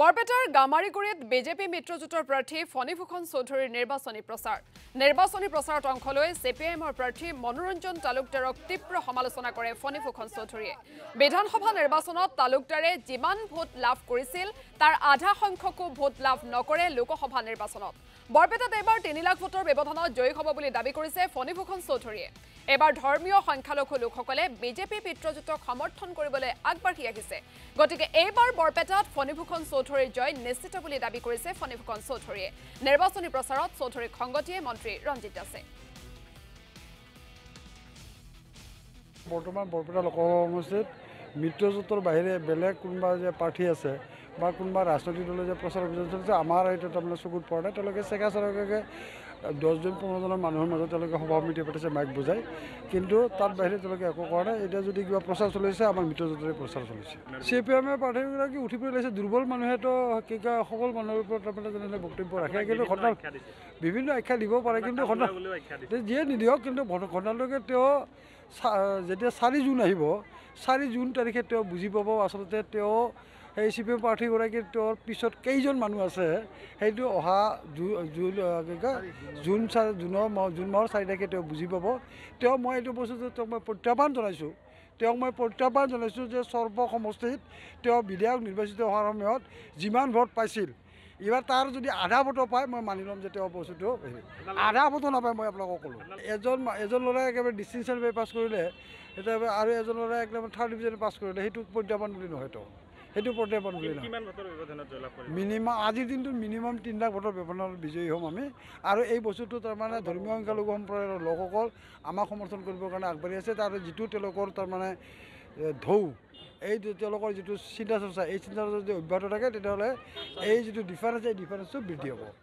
বৰপেটাৰ গামাৰীগুৰিত বিজেপি মিত্ৰজোঁটৰ প্ৰাৰ্থী ফণীভূষণ চৌধুৰীৰ নিৰ্বাচনী প্ৰচাৰত অংশ লৈ চিপিআইএমৰ প্ৰাৰ্থী মনোৰঞ্জন তালুকদাৰক তীব্ৰ সমালোচনা কৰে ফণীভূষণ চৌধুৰীয়ে। বিধানসভা নিৰ্বাচনত তালুকদাৰে যিমান ভোট লাভ কৰিছিল তাৰ আধা সংখ্যকো ভোট লাভ নকৰে লোকসভা নিৰ্বাচনত। বৰপেটাত এইবাৰ ৩ লাখ ভোটৰ ব্যৱধানত জয়ী হ'ব বুলি দাবী কৰিছে ফণীভূষণ চৌধুৰীয়ে। এইবাৰ ধৰ্মীয় সংখ্যালঘু লোকসকলে বিজেপি মিত্ৰজোঁটক সমৰ্থন কৰিবলৈ আগবাঢ়ি আহিছে। গতিকে এইবাৰ বৰপেটাত ফণীভূষণ চৌধুৰীৰ জয় নিশ্চিত বুলি দাবী কৰিছে ফণীভূষণ চৌধুৰীয়ে। নিৰ্বাচনী প্ৰচাৰত চৌধুৰীক সংগ দিয়ে মন্ত্ৰী ৰঞ্জিত দাসে। বৰ্তমান বৰপেটা লোকসভা সমষ্টিত মিত্ৰজোঁটৰ বাহিৰে বেলেগ কোনোবা যে প্ৰাৰ্থী আছে বা কোনোবা ৰাজনৈতিক দলে যে প্ৰচাৰ অভিযান চলিছে আমাৰ এইটো তাৰমানে চকুত পৰা নাই। তেওঁলোকে চেকা চেৰকাকৈ 10-15জনৰ মানুহৰ মাজত তেওঁলোকে সভা সমিতি পাতিছে মাইক বুজাই, কিন্তু তাত বাহিৰে তেওঁলোকে একো কৰা নাই। এতিয়া যদি কিবা প্ৰচাৰ চলিছে আমাৰ মিত্ৰজোঁটৰে প্ৰচাৰ চলিছে। চিপিএমৰ প্ৰাৰ্থীগৰাকী উঠি পৰি লাগিছে। দুৰ্বল মানুহেতো কি কয় সকলো মানুহৰ ওপৰত তাৰমানে যেনে বক্তব্য ৰাখে, কিন্তু ঘটনা বিভিন্ন আখ্যা দিব পাৰে, কিন্তু ঘটনা যিয়ে নিদিয়ক, কিন্তু ঘটনালৈকে তেওঁ যেতিয়া 4 জুন আহিব, 4 জুন তাৰিখে তেওঁ বুজি পাব আচলতে তেওঁ সেই চিপিএম প্ৰাৰ্থীগৰাকীৰ তেওঁৰ পিছত কেইজন মানুহ আছে। সেইটো অহা জুন মাহৰ 4 তাৰিখে তেওঁ বুজি পাব। মই এইটো বস্তুটো তেওঁক মই প্ৰত্যাহ্বান জনাইছোঁ যে সৰ্ব সমষ্টিত তেওঁ বিধায়ক নিৰ্বাচিত হোৱাৰ সময়ত যিমান ভোট পাইছিল, এইবাৰ তাৰ যদি আধা ভোটো পায় মই মানি ল'ম যে তেওঁ বস্তুটো আধা ভোটো নাপায়। মই আপোনালোকক ক'লোঁ এজন ল'ৰাই একেবাৰে ডিষ্টিংশ্যন পাছ কৰিলে, এতিয়া আৰু এজন ল'ৰাই একদম 3rd ডিভিজন পাছ কৰিলে, সেইটো প্ৰত্যাহ্বান বুলি নহয়। সেইটো প্ৰত্যাহ্বান বুলি নহয়। মিনিমাম আজিৰ দিনটোত মিনিমাম 3 লাখ ভোটৰ ব্যৱধানত বিজয়ী হ'ম আমি। আৰু এই বস্তুটো তাৰমানে ধৰ্মীয় সংখ্যালঘু সম্প্ৰদায়ৰ লোকসকল আমাক সমৰ্থন কৰিবৰ কাৰণে আগবাঢ়ি আছে। তাৰ যিটো তেওঁলোকৰ তাৰমানে ঢৌ, এই তেওঁলোকৰ যিটো চিন্তা চৰ্চা, এই চিন্তা চৰ্চা যদি অব্যাহত থাকে তেতিয়াহ'লে এই যিটো ডিফাৰেঞ্চ, এই ডিফাৰেঞ্চটো বৃদ্ধি হ'ব।